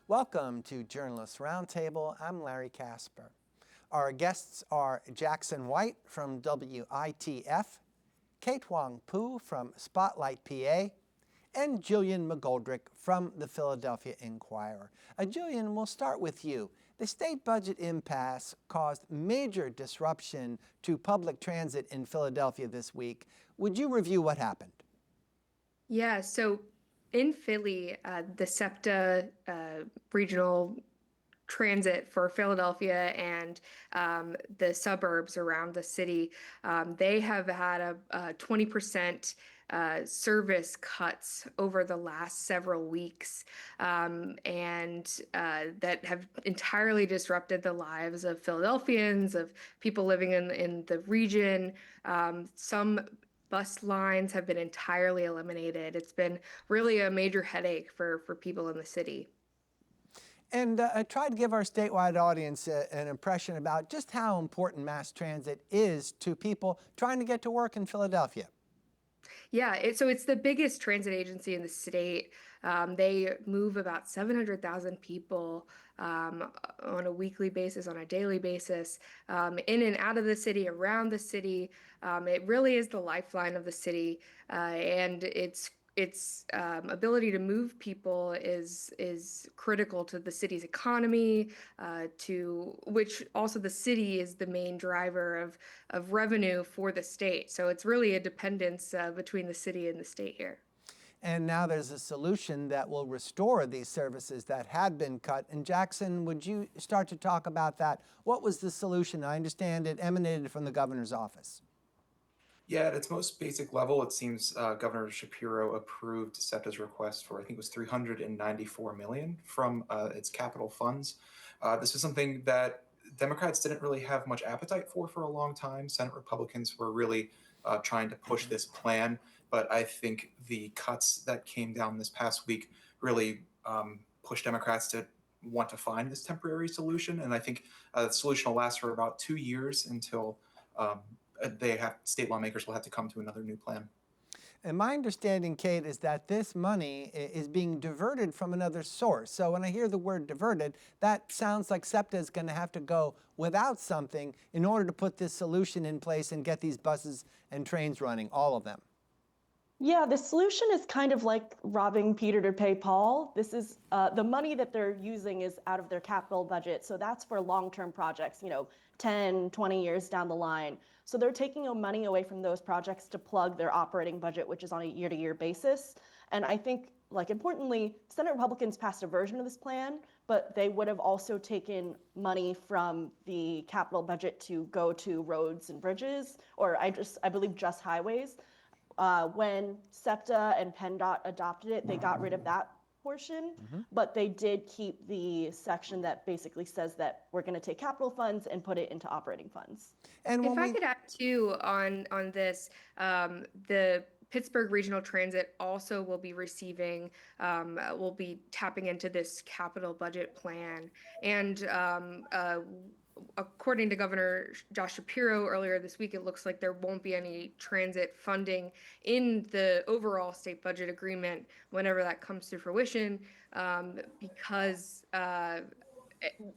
Welcome to Journalists Roundtable. I'm Larry Casper. Our guests are Jaxon White from WITF, Kate Huangpu from Spotlight PA, and Gillian McGoldrick from the Philadelphia Inquirer. Gillian, we'll start with you. The state budget impasse caused major disruption to public transit in Philadelphia this week. Would you review what happened? Yeah, so in Philly, the SEPTA regional transit for Philadelphia and the suburbs around the city, they have had a 20% service cuts over the last several weeks, and that have entirely disrupted the lives of Philadelphians, of people living in the region. Some bus lines have been entirely eliminated. It's been really a major headache for people in the city. And try to give our statewide audience an impression about just how important mass transit is to people trying to get to work in Philadelphia. Yeah, so it's the biggest transit agency in the state. They move about 700,000 people on a weekly basis, on a daily basis, in and out of the city, around the city. It really is the lifeline of the city, and its ability to move people is critical to the city's economy, to which also the city is the main driver of revenue for the state. So it's really a dependence between the city and the state here. And now there's a solution that will restore these services that had been cut. And Jaxon, would you start to talk about that? What was the solution? I understand it emanated from the governor's office. Yeah, at its most basic level, it seems Governor Shapiro approved SEPTA's request for, I think it was $394 million from its capital funds. This is something that Democrats didn't really have much appetite for a long time. Senate Republicans were really trying to push this plan, but I think the cuts that came down this past week really pushed Democrats to want to find this temporary solution. And I think the solution will last for about 2 years until state lawmakers will have to come to another new plan. And my understanding, Kate, is that this money is being diverted from another source. So when I hear the word diverted, that sounds like SEPTA is going to have to go without something in order to put this solution in place and get these buses and trains running, all of them. Yeah, the solution is kind of like robbing Peter to pay Paul. This is the money that they're using is out of their capital budget. So that's for long-term projects, 10, 20 years down the line. So they're taking money away from those projects to plug their operating budget, which is on a year-to-year basis. And I think, importantly, Senate Republicans passed a version of this plan, but they would have also taken money from the capital budget to go to roads and bridges, or I believe just highways. When SEPTA and PennDOT adopted it, they got rid of that portion, but they did keep the section that basically says that we're going to take capital funds and put it into operating funds. And if I could add too on this, the Pittsburgh Regional Transit also will be receiving, will be tapping into this capital budget plan. And according to Governor Josh Shapiro earlier this week, it looks like there won't be any transit funding in the overall state budget agreement whenever that comes to fruition, because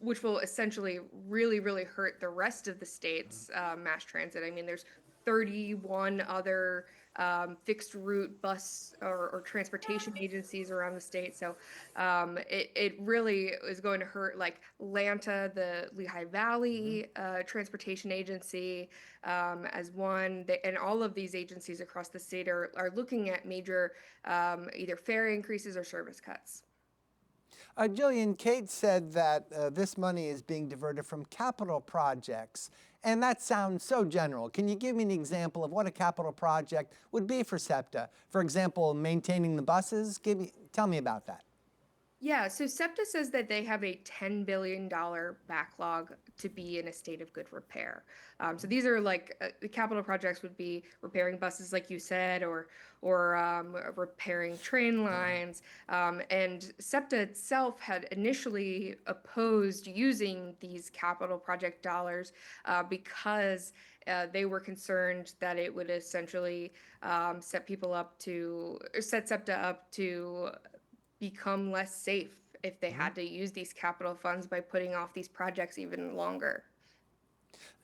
which will essentially really hurt the rest of the state's mass transit. I mean, there's 31 other fixed route bus or transportation agencies around the state. So it really is going to hurt like Lanta, the Lehigh Valley Transportation Agency as one. And all of these agencies across the state are looking at major either fare increases or service cuts. Gillian, Kate said that this money is being diverted from capital projects, and that sounds so general. Can you give me an example of what a capital project would be for SEPTA? For example, maintaining the buses? Tell me about that. Yeah, so SEPTA says that they have a $10 billion backlog to be in a state of good repair. So these are like the capital projects would be repairing buses, like you said, or repairing train lines. And SEPTA itself had initially opposed using these capital project dollars because they were concerned that it would essentially set SEPTA up to become less safe if they had to use these capital funds by putting off these projects even longer.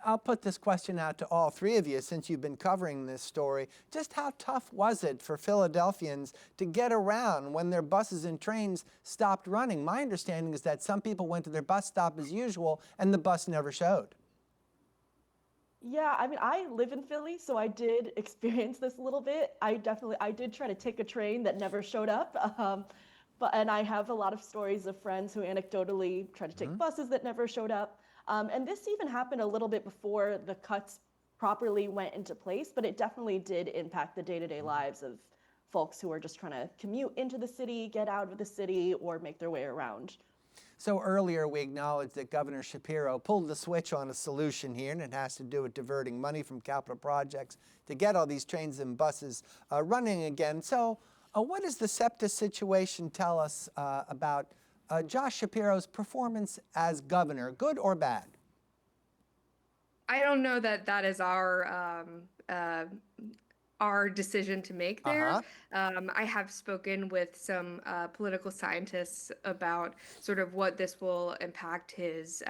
I'll put this question out to all three of you since you've been covering this story. Just how tough was it for Philadelphians to get around when their buses and trains stopped running? My understanding is that some people went to their bus stop as usual and the bus never showed. Yeah, I mean, I live in Philly, so I did experience this a little bit. I did try to take a train that never showed up. And I have a lot of stories of friends who anecdotally tried to take buses that never showed up. And this even happened a little bit before the cuts properly went into place, but it definitely did impact the day-to-day lives of folks who are just trying to commute into the city, get out of the city, or make their way around. So earlier we acknowledged that Governor Shapiro pulled the switch on a solution here, and it has to do with diverting money from capital projects to get all these trains and buses running again. So what does the SEPTA situation tell us about Josh Shapiro's performance as governor, good or bad? I don't know that that is our decision to make there. I have spoken with some political scientists about sort of what this will impact his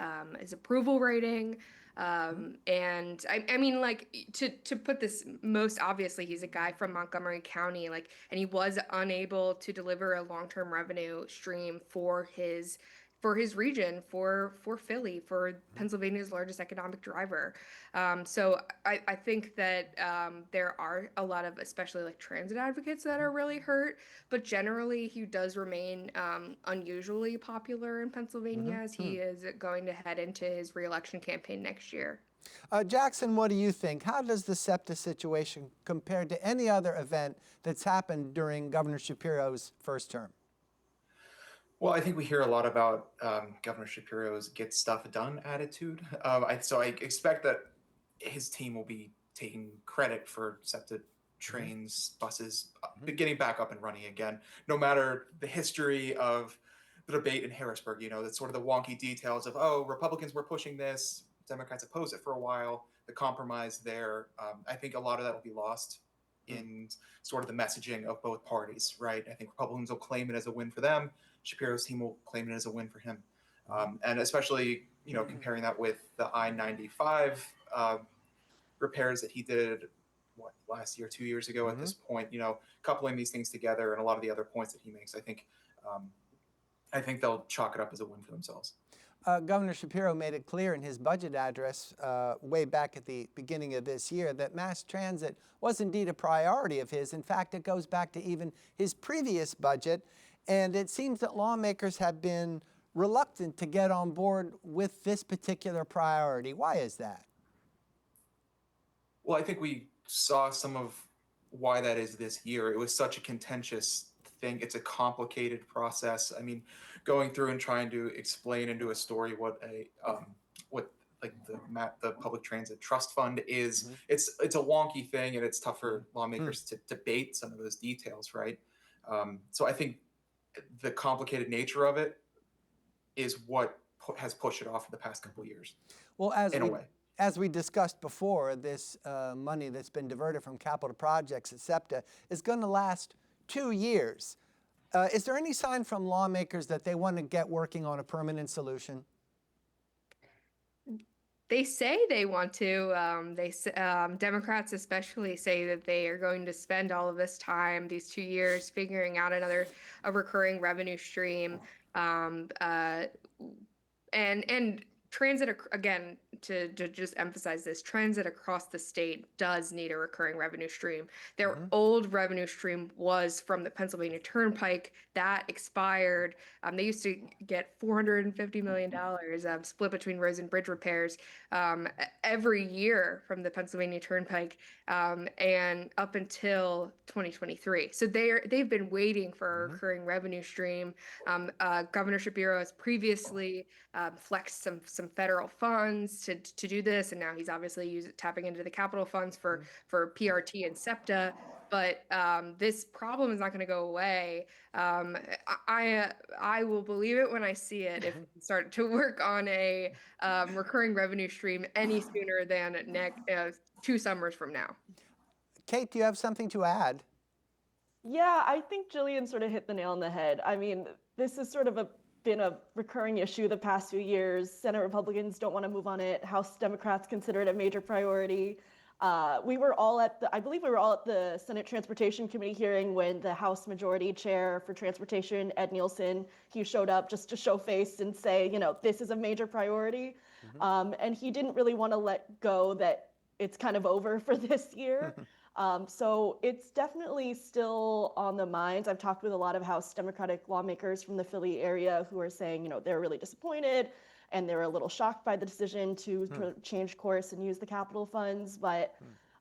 approval rating. And I mean, like, to put this most obviously, he's a guy from Montgomery County, like, and he was unable to deliver a long-term revenue stream for his region, for Philly, for Pennsylvania's largest economic driver. So I think that there are a lot of, especially like transit advocates, that are really hurt, but generally he does remain unusually popular in Pennsylvania as he is going to head into his re-election campaign next year. Jaxon, what do you think? How does the SEPTA situation compare to any other event that's happened during Governor Shapiro's first term? Well, I think we hear a lot about Governor Shapiro's get stuff done attitude. So I expect that his team will be taking credit for SEPTA trains, buses, getting back up and running again, no matter the history of the debate in Harrisburg. You know, that's sort of the wonky details of, oh, Republicans were pushing this, Democrats opposed it for a while, the compromise there. I think a lot of that will be lost in sort of the messaging of both parties, right? I think Republicans will claim it as a win for them. Shapiro's team will claim it as a win for him. And especially, you know, comparing that with the I-95 repairs that he did, last year, 2 years ago at this point, you know, coupling these things together and a lot of the other points that he makes, I think they'll chalk it up as a win for themselves. Governor Shapiro made it clear in his budget address way back at the beginning of this year that mass transit was indeed a priority of his. In fact, it goes back to even his previous budget. And it seems that lawmakers have been reluctant to get on board with this particular priority. Why is that? Well, I think we saw some of why that is this year. It was such a contentious thing. It's a complicated process. I mean, going through and trying to explain into a story what the public transit trust fund is, it's a wonky thing, and it's tough for lawmakers to debate some of those details, right? So I think the complicated nature of it is what has pushed it off for the past couple of years. Well, as we discussed before, this money that's been diverted from capital projects at SEPTA is going to last 2 years. Is there any sign from lawmakers that they want to get working on a permanent solution? They say they want to. Democrats especially say that they are going to spend all of this time, these 2 years, figuring out a recurring revenue stream. And transit, again, to just emphasize this, transit across the state does need a recurring revenue stream. Their old revenue stream was from the Pennsylvania Turnpike. That expired. They used to get $450 million split between roads and bridge repairs every year from the Pennsylvania Turnpike and up until 2023. So they've been waiting for a recurring revenue stream. Governor Shapiro has previously flexed some federal funds to do this, and now he's obviously tapping into the capital funds for PRT and SEPTA. But this problem is not going to go away. I will believe it when I see it if we start to work on a recurring revenue stream any sooner than 2 summers from now. Kate, do you have something to add? Yeah, I think Gillian sort of hit the nail on the head. I mean, this is sort of a been a recurring issue the past few years. Senate Republicans don't want to move on it. House Democrats consider it a major priority. I believe we were all at the Senate Transportation Committee hearing when the House Majority Chair for Transportation, Ed Nielsen, he showed up just to show face and say, this is a major priority. And he didn't really want to let go that it's kind of over for this year. So it's definitely still on the minds. I've talked with a lot of House Democratic lawmakers from the Philly area who are saying, they're really disappointed and they're a little shocked by the decision to change course and use the capital funds. But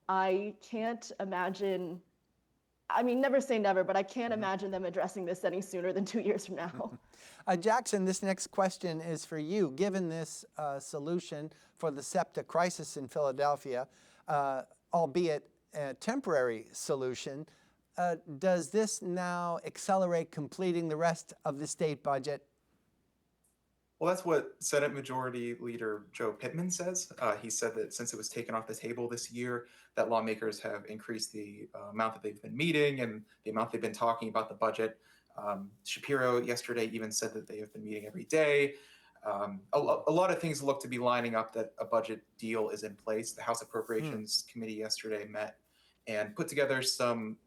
I can't imagine, never say never, but I can't imagine them addressing this any sooner than 2 years from now. Jaxon, this next question is for you. Given this solution for the SEPTA crisis in Philadelphia, albeit a temporary solution, does this now accelerate completing the rest of the state budget? Well, that's what Senate Majority Leader Joe Pittman says. He said that since it was taken off the table this year, that lawmakers have increased the amount that they've been meeting and the amount they've been talking about the budget. Shapiro yesterday even said that they have been meeting every day. A lot of things look to be lining up that a budget deal is in place. The House Appropriations Committee yesterday met and put together some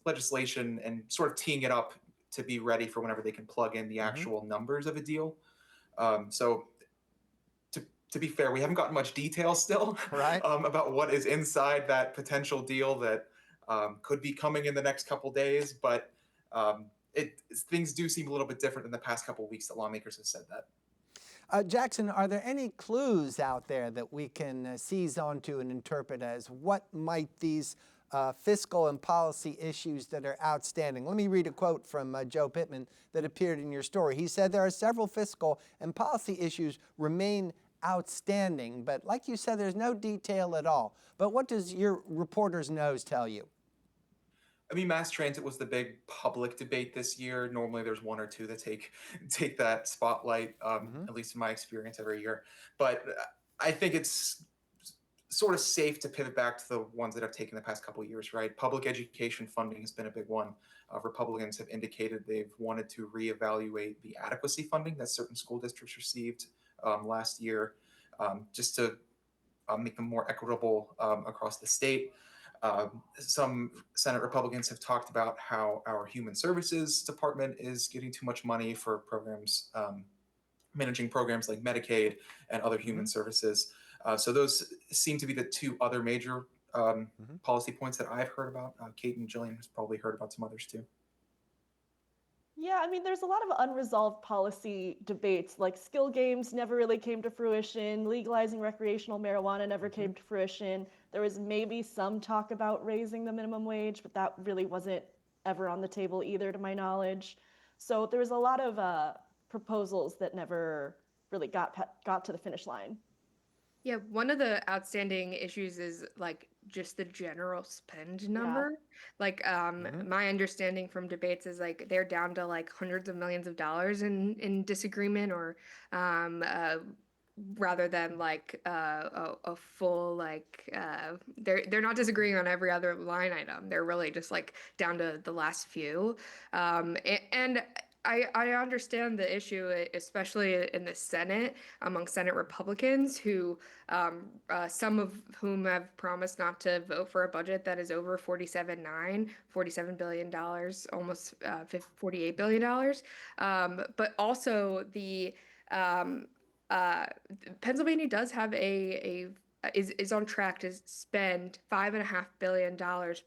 legislation and sort of teeing it up to be ready for whenever they can plug in the actual numbers of a deal. So to be fair, we haven't gotten much detail still about what is inside that potential deal that could be coming in the next couple days. But things do seem a little bit different than the past couple of weeks that lawmakers have said that. Jaxon, are there any clues out there that we can seize onto and interpret as what might these fiscal and policy issues that are outstanding? Let me read a quote from Joe Pittman that appeared in your story. He said, there are several fiscal and policy issues remain outstanding, but like you said, there's no detail at all. But what does your reporter's nose tell you? Mass transit was the big public debate this year. Normally there's one or two that take that spotlight, at least in my experience every year. But I think it's sort of safe to pivot back to the ones that have taken the past couple of years, right? Public education funding has been a big one. Republicans have indicated they've wanted to reevaluate the adequacy funding that certain school districts received last year, just to make them more equitable across the state. Some Senate Republicans have talked about how our Human Services Department is getting too much money for programs, managing programs like Medicaid and other human services. So those seem to be the two other major policy points that I've heard about. Kate and Gillian has probably heard about some others too. Yeah, there's a lot of unresolved policy debates, like skill games never really came to fruition, legalizing recreational marijuana never came to fruition. There was maybe some talk about raising the minimum wage, but that really wasn't ever on the table either, to my knowledge. So there was a lot of proposals that never really got to the finish line. Yeah, one of the outstanding issues is like just the general spend number. Like my understanding from debates is like they're down to like hundreds of millions of dollars in disagreement, or rather than like a full they're not disagreeing on every other line item. They're really just like down to the last few. And I understand the issue, especially in the Senate, among Senate Republicans who, some of whom have promised not to vote for a budget that is over $47 billion, almost $48 billion. But also the Pennsylvania does have is on track to spend $5.5 billion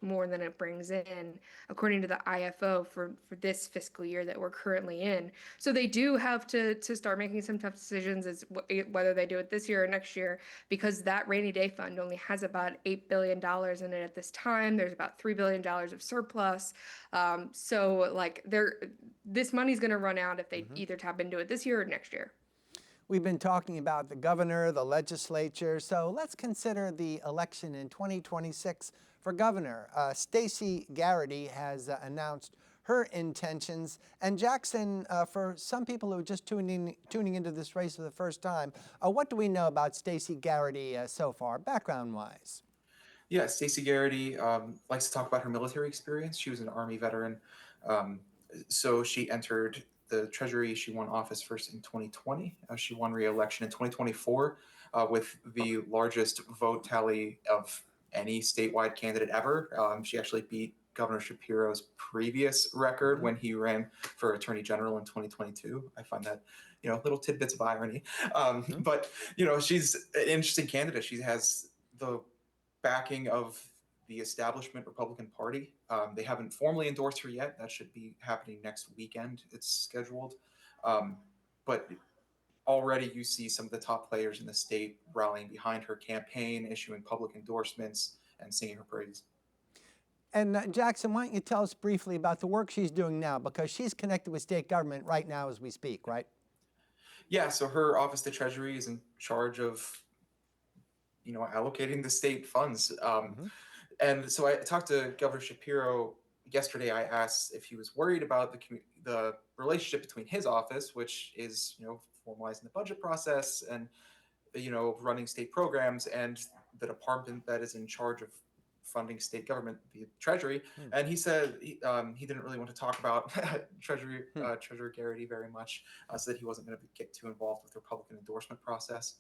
more than it brings in, according to the IFO for this fiscal year that we're currently in. So they do have to start making some tough decisions as whether they do it this year or next year, because that rainy day fund only has about $8 billion in it at this time. There's about $3 billion of surplus. So like this money's going to run out if they either tap into it this year or next year. We've been talking about the governor, the legislature, so let's consider the election in 2026 for governor. Stacey Garrity has announced her intentions. And Jaxon, for some people who are just tuning into this race for the first time, what do we know about Stacey Garrity so far, background-wise? Yeah, Stacey Garrity likes to talk about her military experience. She was an Army veteran. So she entered the Treasury, she won office first in 2020. She won re-election in 2024 with the largest vote tally of any statewide candidate ever. She actually beat Governor Shapiro's previous record when he ran for Attorney General in 2022. I find that, little tidbits of irony. But, she's an interesting candidate. She has the backing of the establishment Republican Party. They haven't formally endorsed her yet. That should be happening next weekend. It's scheduled. But already you see some of the top players in the state rallying behind her campaign, issuing public endorsements, and singing her praise. And Jaxon, why don't you tell us briefly about the work she's doing now, because she's connected with state government right now as we speak, right? Yeah, so her Office of the Treasury is in charge of, allocating the state funds. And so I talked to Governor Shapiro yesterday. I asked if he was worried about the relationship between his office, which is, formalizing the budget process and, running state programs, and the department that is in charge of funding state government, the Treasury. And he said he didn't really want to talk about Treasurer Garrity very much, so that he wasn't going to get too involved with the Republican endorsement process.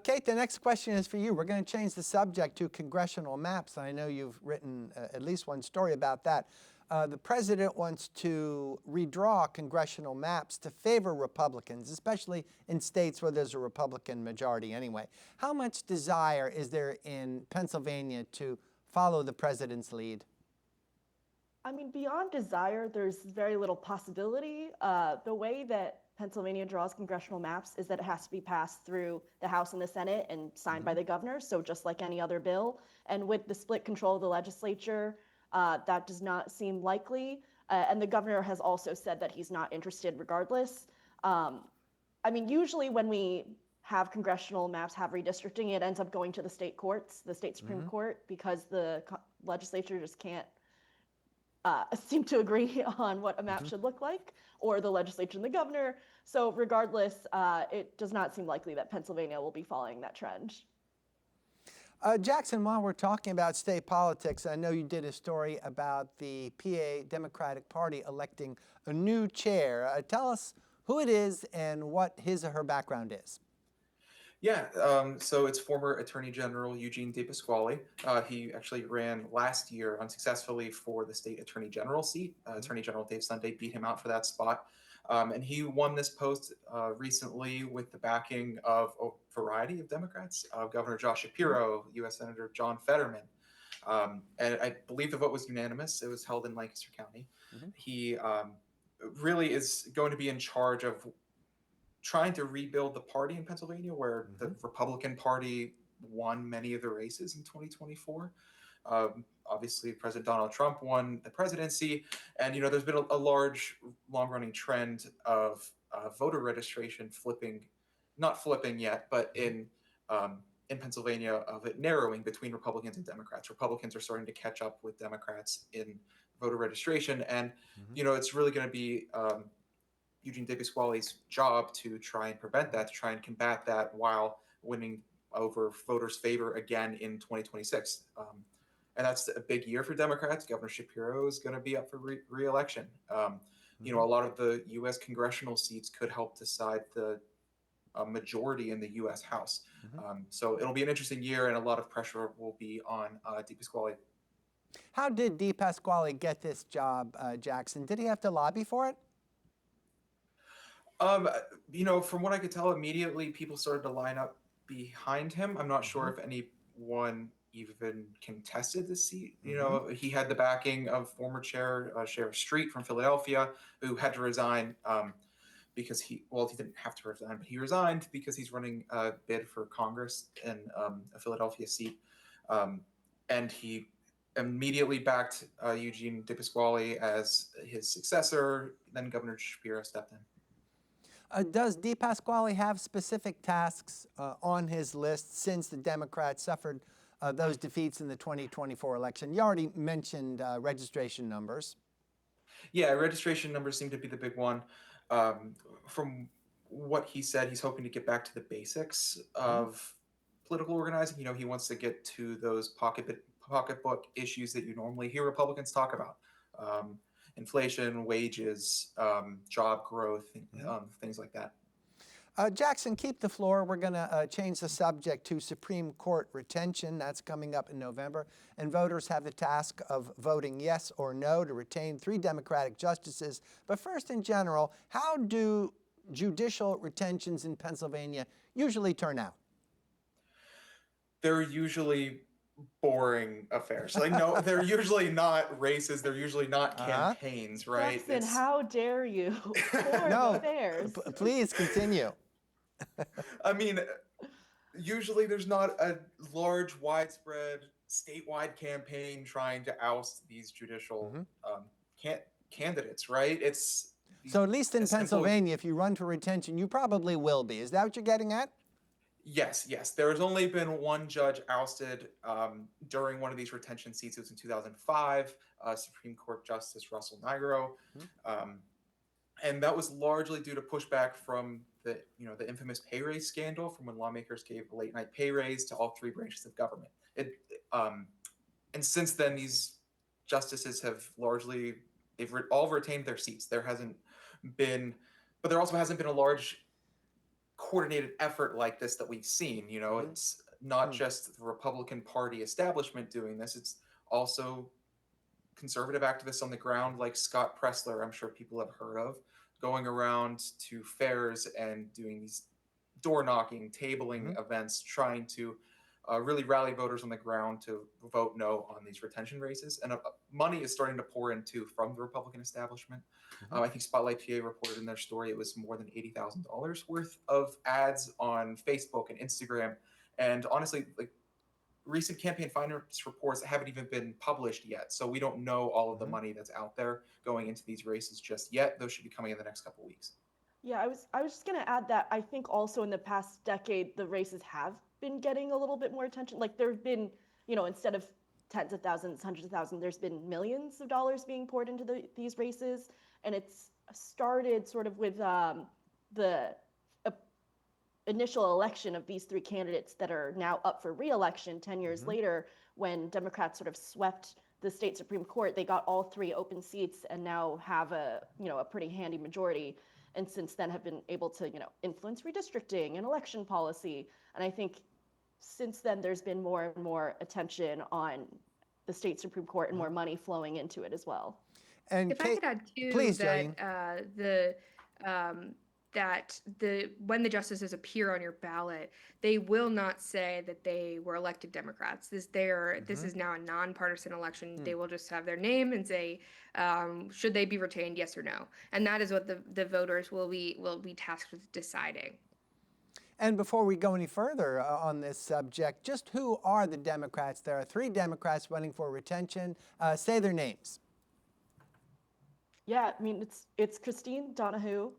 Kate, the next question is for you. We're going to change the subject to congressional maps. I know you've written at least one story about that. The president wants to redraw congressional maps to favor Republicans, especially in states where there's a Republican majority anyway. How much desire is there in Pennsylvania to follow the president's lead? I mean, beyond desire, there's very little possibility. The way that Pennsylvania draws congressional maps is that it has to be passed through the House and the Senate and signed by the governor, so just like any other bill. And with the split control of the legislature, that does not seem likely. And the governor has also said that he's not interested regardless. I mean, usually when we have congressional maps have redistricting, it ends up going to the state courts, the state Supreme Court, because the legislature just can't seem to agree on what a map should look like, or the legislature and the governor. So regardless, it does not seem likely that Pennsylvania will be following that trend. Jaxon, while we're talking about state politics, I know you did a story about the PA Democratic Party electing a new chair. Tell us who it is and what his or her background is. Yeah, so it's former Attorney General Eugene DePasquale. He actually ran last year unsuccessfully for the state Attorney General seat. Attorney General Dave Sunday beat him out for that spot. And he won this post recently with the backing of a variety of Democrats, Governor Josh Shapiro, U.S. Senator John Fetterman. And I believe the vote was unanimous. It was held in Lancaster County. He really is going to be in charge of trying to rebuild the party in Pennsylvania, where the Republican Party won many of the races in 2024. Obviously, President Donald Trump won the presidency, and there's been a large, long-running trend of voter registration not flipping yet, but in Pennsylvania, of it narrowing between Republicans and Democrats. Republicans are starting to catch up with Democrats in voter registration, and it's really going to be Eugene DePasquale's job to try and prevent that, to try and combat that while winning over voters' favor again in 2026. And that's a big year for Democrats. Governor Shapiro is going to be up for re-election. A lot of the U.S. congressional seats could help decide the majority in the U.S. House. So it'll be an interesting year, and a lot of pressure will be on DePasquale. How did DePasquale get this job, Jaxon? Did he have to lobby for it? From what I could tell, immediately people started to line up behind him. I'm not sure if anyone even contested the seat. He had the backing of former chair Sheriff Street from Philadelphia, who had to resign because he didn't have to resign, but he resigned because he's running a bid for Congress in a Philadelphia seat. And he immediately backed Eugene DePasquale as his successor. Then Governor Shapiro stepped in. Does DePasquale have specific tasks on his list since the Democrats suffered those defeats in the 2024 election? You already mentioned registration numbers. Yeah, registration numbers seem to be the big one. From what he said, he's hoping to get back to the basics of political organizing. He wants to get to those pocketbook issues that you normally hear Republicans talk about. inflation, wages, job growth, things like that. Jaxon, keep the floor. We're going to change the subject to Supreme Court retention. That's coming up in November. And voters have the task of voting yes or no to retain 3 Democratic justices. But first, in general, how do judicial retentions in Pennsylvania usually turn out? They're usually boring affairs. Like, no, they're usually not races. They're usually not campaigns, right? Jaxon, how dare you? Boring affairs. Please continue. I mean, usually there's not a large, widespread, statewide campaign trying to oust these judicial candidates, right? It's so at least in Pennsylvania, if you run for retention, you probably will be. Is that what you're getting at? Yes. There has only been one judge ousted during one of these retention seats. It was in 2005, Supreme Court Justice Russell Nigro. And that was largely due to pushback from the infamous pay raise scandal from when lawmakers gave a late night pay raise to all 3 branches of government. And since then, these justices have largely, all retained their seats. There hasn't been, but there also hasn't been a large coordinated effort like this that we've seen. It's not just the Republican Party establishment doing this. It's also conservative activists on the ground like Scott Pressler, I'm sure people have heard of, going around to fairs and doing these door knocking, tabling events, trying to really rally voters on the ground to vote no on these retention races. And money is starting to pour in too from the Republican establishment. I think Spotlight PA reported in their story it was more than $80,000 worth of ads on Facebook and Instagram. And honestly, like, recent campaign finance reports haven't even been published yet, so we don't know all of the money that's out there going into these races just yet. Those should be coming in the next couple of weeks. Yeah, I was just going to add that I think also in the past decade, the races have been getting a little bit more attention. Like, there have been, instead of tens of thousands, hundreds of thousands, there's been millions of dollars being poured into these races. And it's started sort of with the initial election of these 3 candidates that are now up for re-election 10 years later, when Democrats sort of swept the state Supreme Court. They got all 3 open seats and now have a pretty handy majority. And since then have been able to, influence redistricting and election policy. And I think since then there's been more and more attention on the state Supreme Court and more money flowing into it as well. And if I could add too, please, that when the justices appear on your ballot, they will not say that they were elected Democrats. This is now a nonpartisan election. They will just have their name and say, should they be retained, yes or no? And that is what the voters will be tasked with deciding. And before we go any further on this subject, just who are the Democrats? There are 3 Democrats running for retention. Say their names. Yeah, I mean, it's Christine Donahue,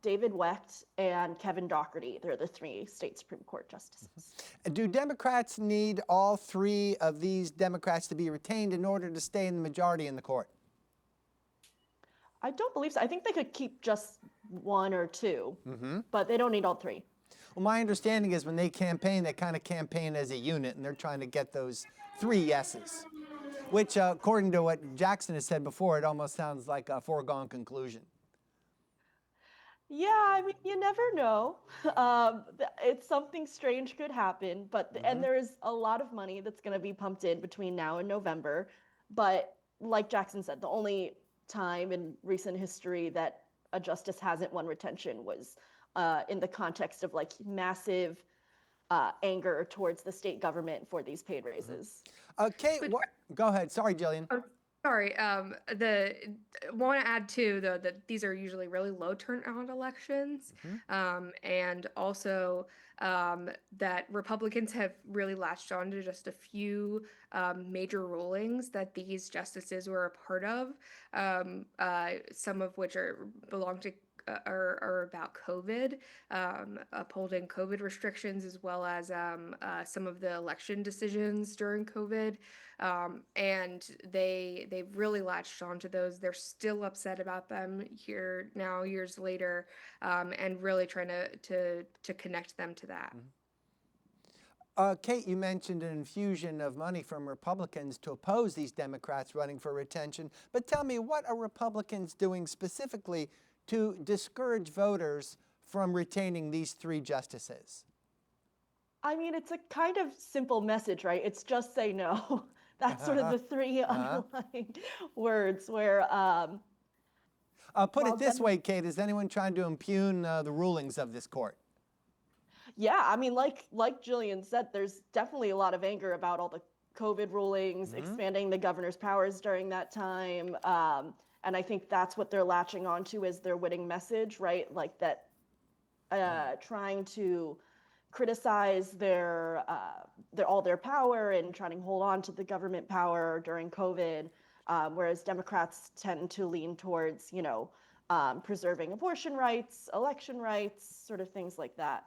David Wecht, and Kevin Dougherty. They're the 3 state Supreme Court justices. Do Democrats need all 3 of these Democrats to be retained in order to stay in the majority in the court? I don't believe so. I think they could keep just 1 or 2, but they don't need all 3. Well, my understanding is when they campaign, they kind of campaign as a unit, and they're trying to get those 3 yeses, which, according to what Jaxon has said before, it almost sounds like a foregone conclusion. Yeah, I mean, you never know. It's something strange could happen, but and there is a lot of money that's going to be pumped in between now and November. But like Jaxon said, the only time in recent history that a justice hasn't won retention was in the context of like massive anger towards the state government for these paid raises. Okay, go ahead. Sorry, Gillian. Sorry, want to add too, though, that these are usually really low turnout elections, and also that Republicans have really latched on to just a few major rulings that these justices were a part of, some of which belong to are about COVID, upholding COVID restrictions, as well as some of the election decisions during COVID. And they've really latched onto those. They're still upset about them here now, years later, and really trying to connect them to that. Kate, you mentioned an infusion of money from Republicans to oppose these Democrats running for retention. But tell me, what are Republicans doing specifically to discourage voters from retaining these 3 justices? I mean, it's a kind of simple message, right? It's just say no. That's sort of the 3 underlying words where Put well, it this way, Kate, is anyone trying to impugn the rulings of this court? yeah, I mean, like Gillian said, there's definitely a lot of anger about all the COVID rulings, expanding the governor's powers during that time. And I think that's what they're latching onto as their winning message, right? Like that trying to criticize all their power and trying to hold on to the government power during COVID, whereas Democrats tend to lean towards, preserving abortion rights, election rights, sort of things like that.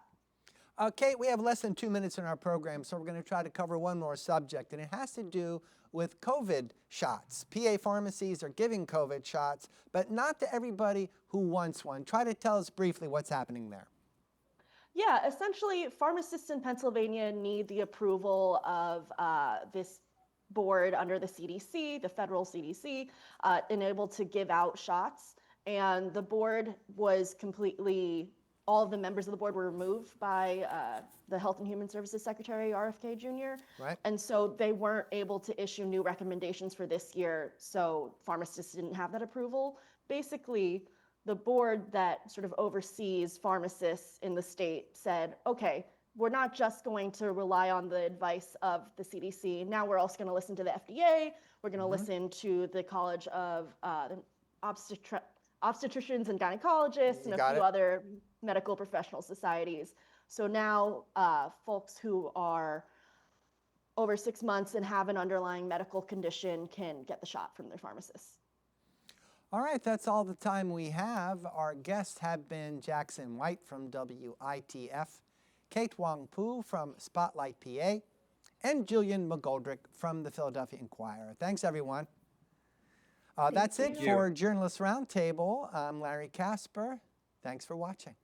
Kate, we have less than 2 minutes in our program, so we're going to try to cover one more subject, and it has to do with COVID shots. PA pharmacies are giving COVID shots, but not to everybody who wants one. Try to tell us briefly what's happening there. Yeah, essentially, pharmacists in Pennsylvania need the approval of this board under the CDC, the federal CDC, enabled to give out shots. And the board was all of the members of the board were removed by the Health and Human Services Secretary, RFK Jr. Right. And so they weren't able to issue new recommendations for this year. So pharmacists didn't have that approval. Basically, the board that sort of oversees pharmacists in the state said, okay, we're not just going to rely on the advice of the CDC. Now we're also going to listen to the FDA. We're going to listen to the College of Obstetricians and Gynecologists and a few other medical professional societies. So now folks who are over 6 months and have an underlying medical condition can get the shot from their pharmacists. All right, that's all the time we have. Our guests have been Jaxon White from WITF, Kate Huangpu from Spotlight, PA, and Gillian McGoldrick from the Philadelphia Inquirer. Thanks, everyone. That's it for Journalist Roundtable. I'm Larry Casper. Thanks for watching.